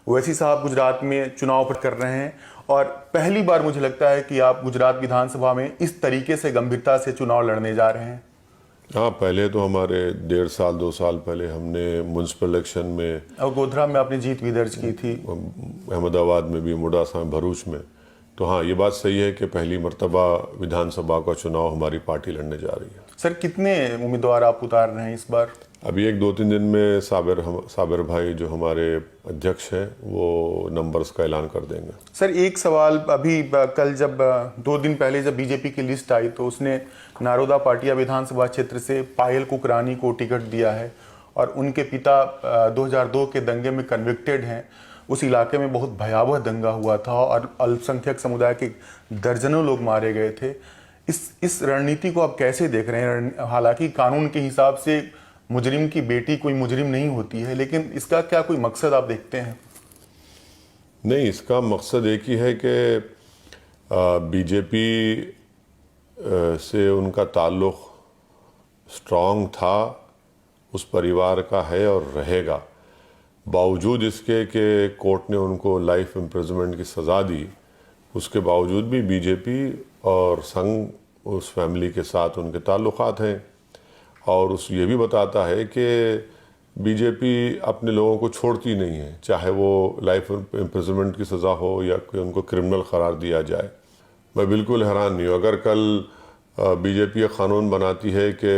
ओवैसी साहब गुजरात में चुनाव पर कर रहे हैं और पहली बार मुझे लगता है कि आप गुजरात विधानसभा में इस तरीके से गंभीरता से चुनाव लड़ने जा रहे हैं। हाँ, पहले तो हमारे 1.5 साल 2 साल पहले हमने म्यूनसिपल इलेक्शन में और गोधरा में आपने जीत भी दर्ज की थी, अहमदाबाद में भी, मोडासा में, भरूच में। तो हाँ, ये बात सही है कि पहली मर्तबा विधानसभा का चुनाव हमारी पार्टी लड़ने जा रही है। सर कितने उम्मीदवार आप उतार रहे हैं इस बार? अभी 1-2-3 दिन में साबिर भाई जो हमारे अध्यक्ष हैं वो नंबर्स का ऐलान कर देंगे। सर एक सवाल, अभी कल जब 2 दिन पहले जब बीजेपी की लिस्ट आई तो उसने नारोदा पाटिया विधानसभा क्षेत्र से पायल कुकरानी को टिकट दिया है और उनके पिता 2002 के दंगे में कन्विक्टेड हैं। उस इलाके में बहुत भयावह दंगा हुआ था और अल्पसंख्यक समुदाय के दर्जनों लोग मारे गए थे। इस रणनीति को आप कैसे देख रहे हैं? हालांकि कानून के हिसाब से मुजरिम की बेटी कोई मुजरिम नहीं होती है, लेकिन इसका क्या कोई मकसद आप देखते हैं? नहीं, इसका मकसद एक ही है कि बीजेपी से उनका ताल्लुक़ स्ट्रॉन्ग था, उस परिवार का है और रहेगा। बावजूद इसके कि कोर्ट ने उनको लाइफ इम्प्रिजनमेंट की सज़ा दी, उसके बावजूद भी बीजेपी और संघ उस फैमिली के साथ उनके ताल्लुक़ात हैं। और उस ये भी बताता है कि बीजेपी अपने लोगों को छोड़ती नहीं है, चाहे वो लाइफ इम्प्रिजनमेंट की सज़ा हो या कि उनको क्रिमिनल करार दिया जाए। मैं बिल्कुल हैरान नहीं हूँ अगर कल बीजेपी एक क़ानून बनाती है कि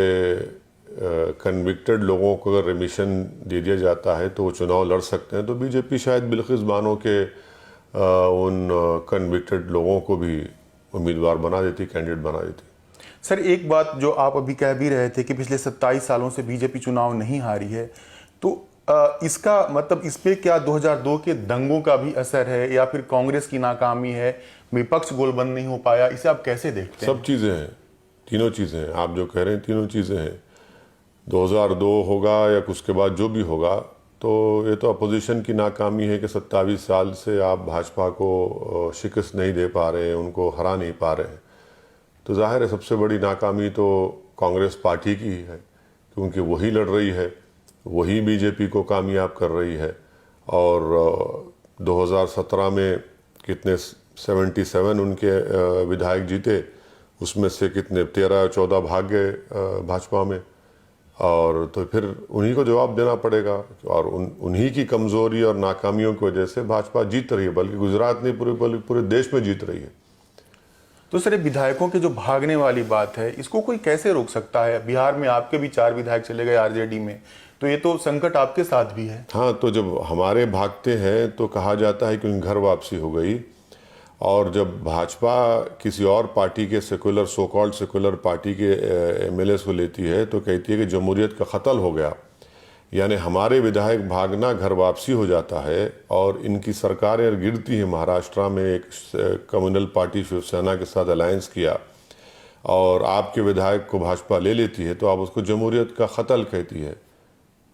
कन्विक्टेड लोगों को अगर रिमिशन दे दिया जाता है तो वो चुनाव लड़ सकते हैं, तो बीजेपी शायद बिल्किस बानो के उन कन्विक्टेड लोगों को भी उम्मीदवार बना देती, कैंडिडेट बना देती। सर एक बात जो आप अभी कह भी रहे थे कि पिछले 27 सालों से बीजेपी चुनाव नहीं हारी है, तो इसका मतलब इस पे क्या 2002 के दंगों का भी असर है या फिर कांग्रेस की नाकामी है, विपक्ष गोलबंद नहीं हो पाया, इसे आप कैसे देखते हैं? सब चीज़ें हैं, तीनों चीज़ें हैं। आप जो कह रहे हैं तीनों चीज़ें हैं। 2002 होगा या उसके बाद जो भी होगा, तो ये तो अपोजिशन की नाकामी है कि 27 साल से आप भाजपा को शिकस्त नहीं दे पा रहे हैं, उनको हरा नहीं पा रहे हैं। तो जाहिर है सबसे बड़ी नाकामी तो कांग्रेस पार्टी की ही है, क्योंकि वही लड़ रही है, वही बीजेपी को कामयाब कर रही है। और 2017 में कितने 77 उनके विधायक जीते, उसमें से कितने 13-14 भाग गए भाजपा में। और तो फिर उन्हीं को जवाब देना पड़ेगा और उन्हीं की कमज़ोरी और नाकामियों की वजह से भाजपा जीत रही है, बल्कि गुजरात नहीं पूरे देश में जीत रही है। तो सर विधायकों के जो भागने वाली बात है, इसको कोई कैसे रोक सकता है? बिहार में आपके भी 4 विधायक चले गए आरजेडी में, तो ये तो संकट आपके साथ भी है। हाँ, तो जब हमारे भागते हैं तो कहा जाता है कि उनकी घर वापसी हो गई, और जब भाजपा किसी और पार्टी के secular, so called secular party के एमएलएस को लेती है तो कहती है कि जमहूरियत का क़त्ल हो गया। यानी हमारे विधायक भागना घर वापसी हो जाता है और इनकी सरकारें गिरती हैं। महाराष्ट्र में एक कम्युनल पार्टी शिवसेना के साथ अलायंस किया और आपके विधायक को भाजपा ले लेती है, तो आप उसको जमहूरियत का क़त्ल कहती है,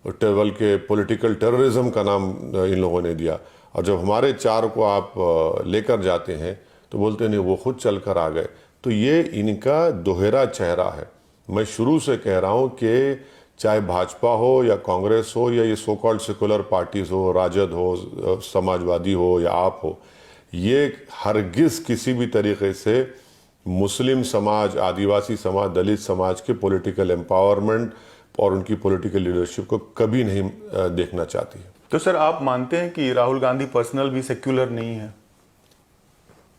और टेबल के पॉलिटिकल टेररिज्म का नाम इन लोगों ने दिया। और जब हमारे 4 को आप लेकर जाते हैं तो बोलते नहीं वो खुद चल कर आ गए। तो ये इनका दोहरा चेहरा है। मैं शुरू से कह रहा हूँ कि चाहे भाजपा हो या कांग्रेस हो या ये सो कॉल्ड सेकुलर पार्टीज हो, राजद हो, समाजवादी हो या आप हो, ये हरगिज़ किसी भी तरीके से मुस्लिम समाज, आदिवासी समाज, दलित समाज के पॉलिटिकल एम्पावरमेंट और उनकी पॉलिटिकल लीडरशिप को कभी नहीं देखना चाहती है। तो सर आप मानते हैं कि राहुल गांधी पर्सनल भी सेक्युलर नहीं है?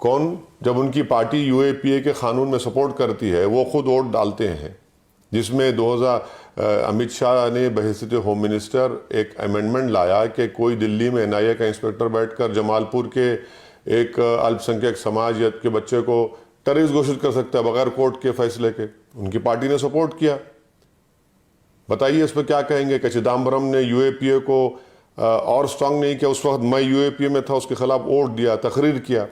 कौन? जब उनकी पार्टी यूएपीए के कानून में सपोर्ट करती है, वो खुद वोट डालते हैं, जिसमें 2000 अमित शाह ने बहैसियत होम मिनिस्टर एक अमेंडमेंट लाया कि कोई दिल्ली में एनआईए का इंस्पेक्टर बैठकर जमालपुर के एक अल्पसंख्यक समाज के बच्चे को टेररिस्ट घोषित कर सकता है बगैर कोर्ट के फैसले के। उनकी पार्टी ने सपोर्ट किया। बताइए इस पर क्या कहेंगे कि चिदम्बरम ने यूएपीए को और स्ट्रांग नहीं किया? उस वक्त मैं यूएपीए में था, उसके खिलाफ वोट दिया, तकरीर किया।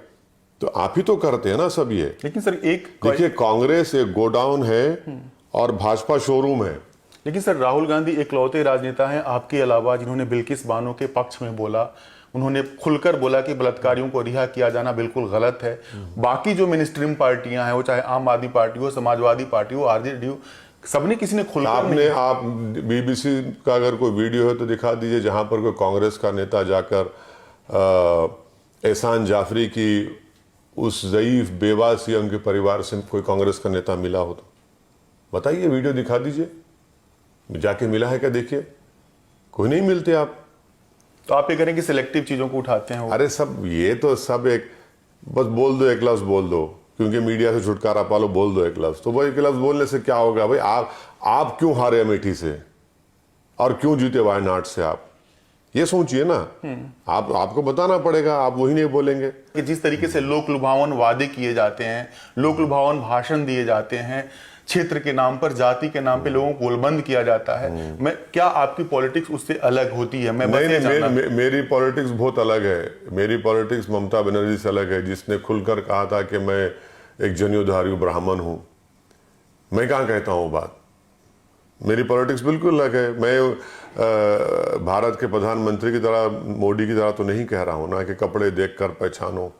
तो आप ही तो करते हैं ना सब ये। लेकिन सर एक देखिए, कांग्रेस एक गोडाउन है और भाजपा शोरूम है। लेकिन सर राहुल गांधी इकलौते राजनेता हैं आपके अलावा जिन्होंने बिल्किस बानो के पक्ष में बोला। उन्होंने खुलकर बोला कि बलात्कारियों को रिहा किया जाना बिल्कुल गलत है। बाकी जो मिनिस्ट्रीम पार्टियां हैं, वो चाहे आम आदमी पार्टी हो, समाजवादी पार्टी हो, आरजेडी हो, सबने किसी ने खुलकर आप बीबीसी का अगर कोई वीडियो है तो दिखा दीजिए जहां पर कोई कांग्रेस का नेता जाकर एहसान जाफरी की उस ज़ईफ बेवा सी उनके परिवार से कोई कांग्रेस का नेता मिला हो तो बताइए, वीडियो दिखा दीजिए, जाके मिला है क्या, देखिए, कोई नहीं मिलते आप। तो आप ये करें कि सिलेक्टिव चीजों को उठाते हैं वो? अरे सब ये तो सब एक बस बोल दो, एक लफ्ज बोल दो, क्योंकि मीडिया से छुटकारा पालो, बोल दो एक लफ्ज, तो भाई एक लफ्ज बोलने से क्या होगा भाई? आप क्यों हारे अमेठी से और क्यों जीते वायनाड से? आप ये सोचिए ना। आपको बताना पड़ेगा, आप वही नहीं बोलेंगे। कि जिस तरीके से लोक लुभावन वादे किए जाते हैं, लोक लुभावन भाषण दिए जाते हैं, क्षेत्र के नाम पर, जाति के नाम पे लोगों को गोलबंद किया जाता है, मैं क्या आपकी पॉलिटिक्स उससे अलग होती है? मैं नहीं, मेरी पॉलिटिक्स बहुत अलग है। मेरी पॉलिटिक्स ममता बनर्जी से अलग है, जिसने खुलकर कहा था कि मैं एक जनेऊधारी ब्राह्मण हूं। मैं कहाँ कहता हूँ बात? मेरी पॉलिटिक्स बिल्कुल अलग है। मैं भारत के प्रधानमंत्री की तरह, मोदी की तरह तो नहीं कह रहा हूँ ना कि कपड़े देखकर पहचानो।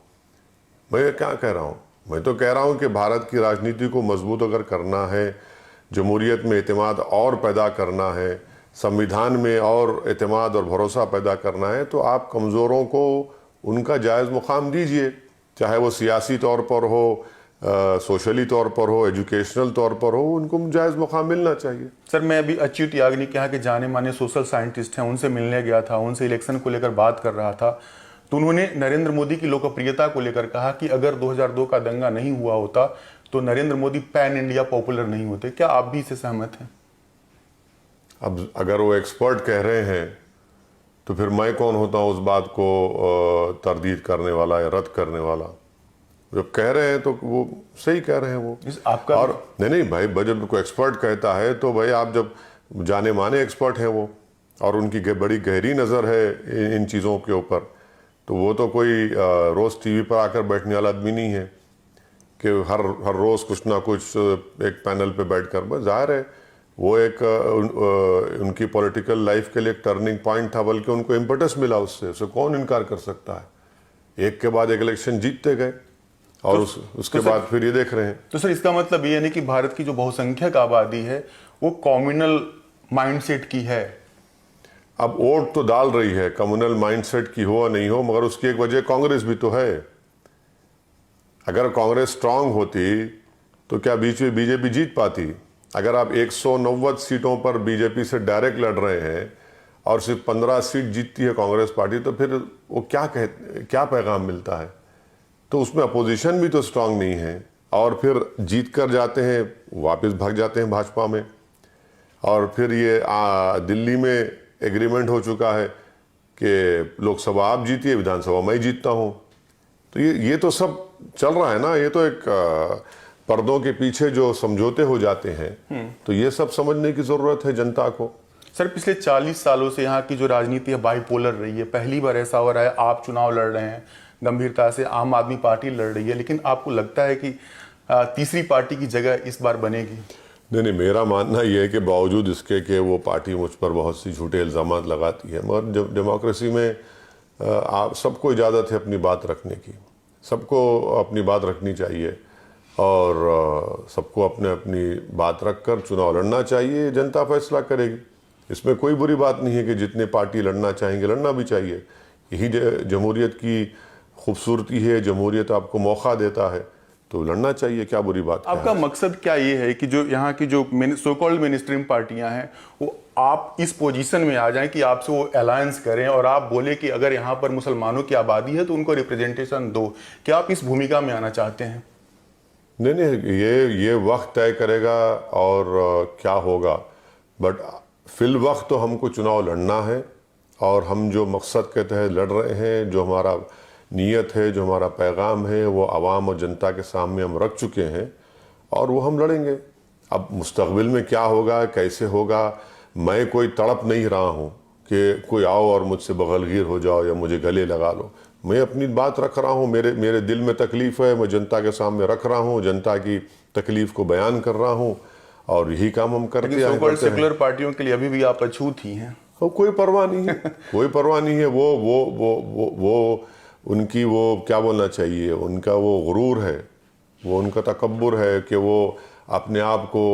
मैं क्या कह रहा हूँ? मैं तो कह रहा हूँ कि भारत की राजनीति को मजबूत अगर करना है, जमहूरियत में एतमाद और पैदा करना है, संविधान में और एतमाद और भरोसा पैदा करना है, तो आप कमज़ोरों को उनका जायज़ मुकाम दीजिए, चाहे वो सियासी तौर पर हो, सोशली तौर पर हो, एजुकेशनल तौर पर हो, उनको जायज़ मुकाम मिलना चाहिए। सर, मैं अभी अच्युत याग्निक के यहाँ के जाने माने सोशल साइंटिस्ट हैं, उनसे मिलने गया था, उनसे इलेक्शन को लेकर बात कर रहा था, तो उन्होंने नरेंद्र मोदी की लोकप्रियता को लेकर कहा कि अगर 2002 का दंगा नहीं हुआ होता तो Narendra Modi pan India popular नहीं होते। क्या आप भी इससे सहमत हैं? अब अगर वो एक्सपर्ट कह रहे हैं तो फिर मैं कौन होता हूँ उस बात को तरदीद करने वाला या रद्द करने वाला? जब कह रहे हैं तो वो सही कह रहे हैं वो। आपका और नहीं भाई, जब कोई एक्सपर्ट कहता है तो भाई आप जब जाने माने एक्सपर्ट हैं वो, और उनकी बड़ी गहरी नज़र है इन चीज़ों के ऊपर, तो वो तो कोई रोज़ टीवी पर आकर बैठने वाला आदमी नहीं है कि हर रोज़ कुछ ना कुछ एक पैनल पे बैठकर। बस जाहिर है वो एक उनकी पॉलिटिकल लाइफ के लिए एक टर्निंग पॉइंट था, बल्कि उनको इम्पटस मिला उससे कौन इनकार कर सकता है। एक के बाद एक इलेक्शन जीतते गए और उसके बाद फिर ये देख रहे हैं। तो सर, इसका मतलब ये नहीं कि भारत की जो बहुसंख्यक आबादी है वो कम्युनल माइंडसेट की है? अब वोट तो डाल रही है, कम्युनल माइंडसेट की हो या नहीं हो, मगर उसकी एक वजह कांग्रेस भी तो है। अगर कांग्रेस स्ट्रांग होती तो क्या बीच में बीजेपी जीत पाती? अगर आप 190 सीटों पर बीजेपी से डायरेक्ट लड़ रहे हैं और सिर्फ 15 सीट जीतती है कांग्रेस पार्टी, तो फिर वो क्या पैगाम मिलता है? तो उसमें अपोजिशन भी तो स्ट्रांग नहीं है, और फिर जीत कर जाते हैं, वापस भाग जाते हैं भाजपा में, और फिर ये दिल्ली में एग्रीमेंट हो चुका है कि लोकसभा आप जीतिए, विधानसभा मैं जीतता हूँ। तो ये तो सब चल रहा है ना। ये तो एक पर्दों के पीछे जो समझौते हो जाते हैं, तो ये सब समझने की जरूरत है जनता को। सर, पिछले 40 सालों से यहाँ की जो राजनीति है बाइपोलर रही है। पहली बार ऐसा हो रहा है आप चुनाव लड़ रहे हैं गंभीरता से, आम आदमी पार्टी लड़ रही है, लेकिन आपको लगता है कि तीसरी पार्टी की जगह इस बार बनेगी? नहीं, मेरा मानना यह है कि बावजूद इसके कि वो पार्टी मुझ पर बहुत सी झूठे इल्ज़ामात लगाती है, मगर जब डेमोक्रेसी में आप सबको इजाज़त है अपनी बात रखने की, सबको अपनी बात रखनी चाहिए, और सबको अपनी बात रखकर चुनाव लड़ना चाहिए। जनता फैसला करेगी, इसमें कोई बुरी बात नहीं है कि जितने पार्टी लड़ना चाहेंगे लड़ना भी चाहिए। यही जमहूरियत की खूबसूरती है, जमहूरियत आपको मौका देता है, तो लड़ना चाहिए, क्या बुरी बात है। आपका मकसद क्या ये है कि जो यहाँ की जो सो कॉल्ड मेनस्ट्रीम पार्टियां हैं वो आप इस पोजीशन में आ जाएं कि आपसे वो अलायंस करें और आप बोले कि अगर यहाँ पर मुसलमानों की आबादी है तो उनको रिप्रेजेंटेशन दो? क्या आप इस भूमिका में आना चाहते हैं? नहीं, ये वक्त तय करेगा और क्या होगा, बट फिल वक्त तो हमको चुनाव लड़ना है, और हम जो मकसद के तहत लड़ रहे हैं, जो हमारा नीयत है, जो हमारा पैगाम है, वो आवाम और जनता के सामने हम रख चुके हैं, और वो हम लड़ेंगे। अब मुस्तकबिल में क्या होगा, कैसे होगा, मैं कोई तड़प नहीं रहा हूँ कि कोई आओ और मुझसे बगलगीर हो जाओ या मुझे गले लगा लो। मैं अपनी बात रख रहा हूँ, मेरे दिल में तकलीफ़ है, मैं जनता के सामने रख रहा हूँ, जनता की तकलीफ़ को बयान कर रहा हूँ, और यही काम हम करते हैं। सेकुलर पार्टियों के लिए अभी भी आप अछूत ही हैं? कोई परवाह नहीं है, कोई परवाह नहीं है। वो उनकी वो क्या बोलना चाहिए, उनका वो गुरूर है, वो उनका तकब्बुर है कि वो अपने आप को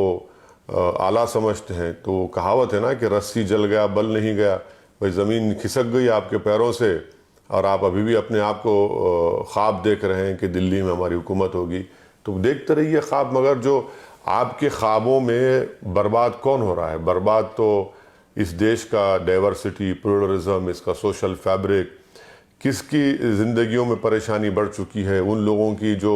आला समझते हैं। तो कहावत है ना कि रस्सी जल गया बल नहीं गया। भाई ज़मीन खिसक गई आपके पैरों से, और आप अभी भी अपने आप को ख्वाब देख रहे हैं कि दिल्ली में हमारी हुकूमत होगी, तो देखते रहिए ख्वाब, मगर जो आपके ख्वाबों में बर्बाद कौन हो रहा है? बर्बाद तो इस देश का डाइवर्सिटी, प्लुरलिज्म, इसका सोशल फैब्रिक, किसकी ज़िंदगियों में परेशानी बढ़ चुकी है? उन लोगों की जो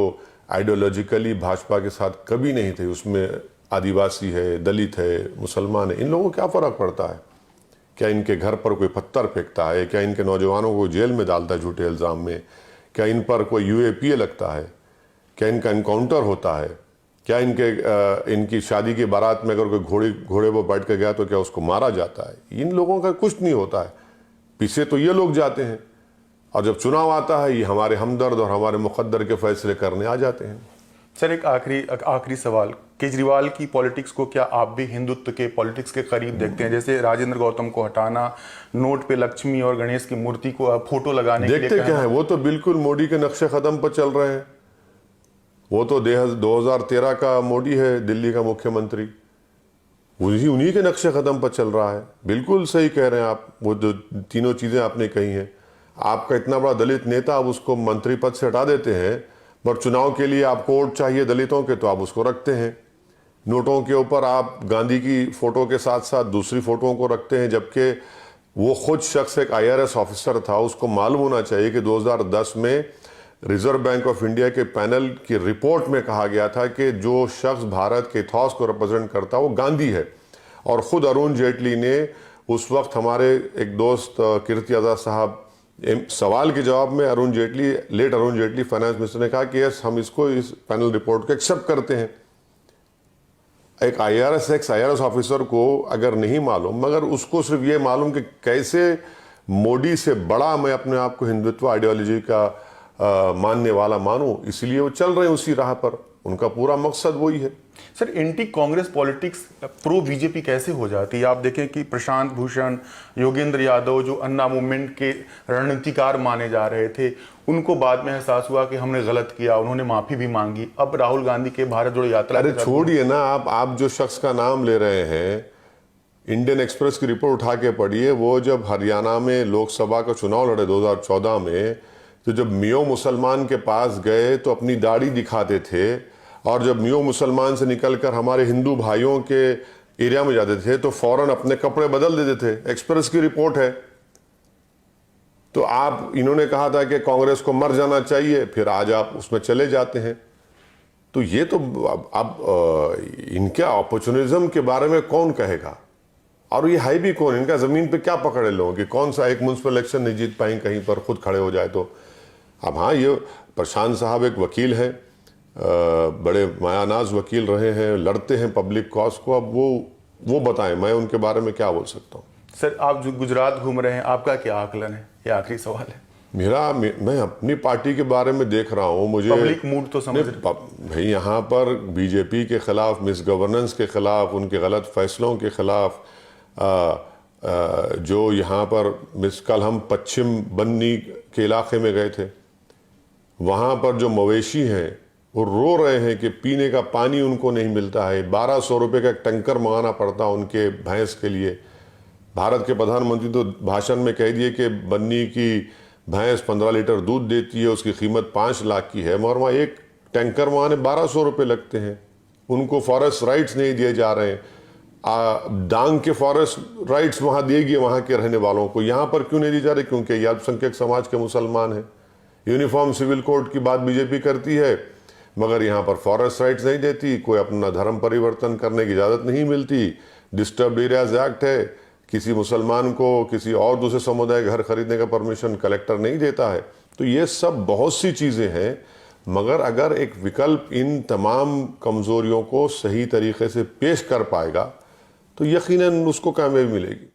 आइडियोलॉजिकली भाजपा के साथ कभी नहीं थे, उसमें आदिवासी है, दलित है, मुसलमान है, इन लोगों को क्या फ़र्क पड़ता है? क्या इनके घर पर कोई पत्थर फेंकता है? क्या इनके नौजवानों को जेल में डालता है झूठे इल्ज़ाम में? क्या इन पर कोई UAPA लगता है? क्या इनका इनकाउंटर होता है? क्या इनकी शादी की बारात में अगर कोई घोड़े पर बैठ कर गया तो क्या उसको मारा जाता है? इन लोगों का कुछ नहीं होता है, पीछे तो ये लोग जाते हैं, और जब चुनाव आता है ये हमारे हमदर्द और हमारे मुकद्दर के फैसले करने आ जाते हैं। सर, एक आखिरी सवाल, केजरीवाल की पॉलिटिक्स को क्या आप भी हिंदुत्व के पॉलिटिक्स के करीब देखते हैं? जैसे राजेंद्र गौतम को हटाना, नोट पे लक्ष्मी और गणेश की मूर्ति को फोटो लगाने के लिए देखते क्या है, वो तो बिल्कुल मोदी के नक्शे कदम पर चल रहे हैं। वो तो 2013 का मोदी है दिल्ली का मुख्यमंत्री, उन्हीं के नक्शे कदम पर चल रहा है। बिल्कुल सही कह रहे हैं आप, वो जो तीनों चीज़ें आपने कही हैं। आपका इतना बड़ा दलित नेता, आप उसको मंत्री पद से हटा देते हैं, पर चुनाव के लिए आपको वोट चाहिए दलितों के, तो आप उसको रखते हैं। नोटों के ऊपर आप गांधी की फ़ोटो के साथ साथ दूसरी फ़ोटों को रखते हैं, जबकि वो खुद शख्स एक IRS ऑफिसर था। उसको मालूम होना चाहिए कि 2010 में रिजर्व बैंक ऑफ इंडिया के पैनल की रिपोर्ट में कहा गया था कि जो शख्स भारत के इतिहास को रिप्रेजेंट करता है वो गांधी है। और ख़ुद अरुण जेटली ने उस वक्त, हमारे एक दोस्त कीर्ति आज़ाद साहब सवाल के जवाब में, late Arun Jaitley finance minister ने कहा कि यस, हम इसको, इस पैनल रिपोर्ट को एक्सेप्ट करते हैं। एक IRS ऑफिसर को अगर नहीं मालूम, मगर उसको सिर्फ ये मालूम कि कैसे मोदी से बड़ा मैं अपने आप को हिंदुत्व आइडियोलॉजी का मानने वाला मानूं, इसलिए वो चल रहे हैं उसी राह पर। उनका पूरा मकसद वही है। Sir, anti Congress politics pro BJP कैसे हो जाती है? आप देखें कि प्रशांत भूषण, योगेंद्र यादव, जो अन्ना मूवमेंट के रणनीतिकार माने जा रहे थे, उनको बाद में एहसास हुआ कि हमने गलत किया, उन्होंने माफी भी मांगी। अब राहुल गांधी के भारत जोड़ो यात्रा, अरे छोड़िए ना, आप जो शख्स का नाम ले रहे हैं, इंडियन एक्सप्रेस की रिपोर्ट उठा के पढ़िए। वो जब हरियाणा में लोकसभा का चुनाव लड़े 2014 में, तो जब मियो मुसलमान के पास गए तो अपनी दाढ़ी दिखाते थे, और जब मियो मुसलमान से निकलकर हमारे हिंदू भाइयों के एरिया में जाते थे तो फौरन अपने कपड़े बदल देते थे। एक्सप्रेस की रिपोर्ट है। तो इन्होंने कहा था कि कांग्रेस को मर जाना चाहिए, फिर आज आप उसमें चले जाते हैं। तो ये तो अब इनके अपॉर्चुनिज्म के बारे में कौन कहेगा? और ये है भी कौन? इनका जमीन पे क्या पकड़े लोगों कि कौन सा एक म्युनिसिपल इलेक्शन नहीं जीत पाएंगे कहीं पर खुद खड़े हो जाए तो। अब हाँ, ये प्रशांत साहब एक वकील हैं, बड़े मायानाज वकील रहे हैं, लड़ते हैं पब्लिक कॉज को। अब वो बताएं, मैं उनके बारे में क्या बोल सकता हूँ। सर, आप जो गुजरात घूम रहे हैं, आपका क्या आकलन है? ये आखिरी सवाल है। मैं अपनी पार्टी के बारे में देख रहा हूँ। मुझे पब्लिक मूड तो समझ भाई, यहाँ पर बीजेपी के खिलाफ, मिस गवर्नेंस के खिलाफ, उनके गलत फैसलों के खिलाफ, जो यहाँ पर कल हम पश्चिम बन्नी के इलाके में गए थे, वहाँ पर जो मवेशी हैं वो रो रहे हैं कि पीने का पानी उनको नहीं मिलता है। 1200 रुपये का एक टैंकर मंगाना पड़ता उनके भैंस के लिए। भारत के प्रधानमंत्री तो भाषण में कह दिए कि बन्नी की भैंस 15 लीटर दूध देती है, उसकी कीमत 5 लाख की है, मगर वहाँ एक टैंकर मंगाने 1200 रुपये लगते हैं। उनको फॉरेस्ट राइट्स नहीं दिए जा रहे हैं। डांग के फॉरेस्ट राइट्स वहाँ देगी वहाँ के रहने वालों को, यहाँ पर क्यों नहीं दी जा रही? क्योंकि ये अल्पसंख्यक समाज के मुसलमान हैं। यूनिफॉर्म सिविल कोड की बात बीजेपी करती है, मगर यहाँ पर फॉरेस्ट राइट्स नहीं देती, कोई अपना धर्म परिवर्तन करने की इजाज़त नहीं मिलती। डिस्टर्ब्ड एरियाज एक्ट है, किसी मुसलमान को किसी और दूसरे समुदाय घर खरीदने का परमिशन कलेक्टर नहीं देता है। तो ये सब बहुत सी चीज़ें हैं, मगर अगर एक विकल्प इन तमाम कमज़ोरियों को सही तरीके से पेश कर पाएगा तो यकीनन उसको कामयाबी मिलेगी।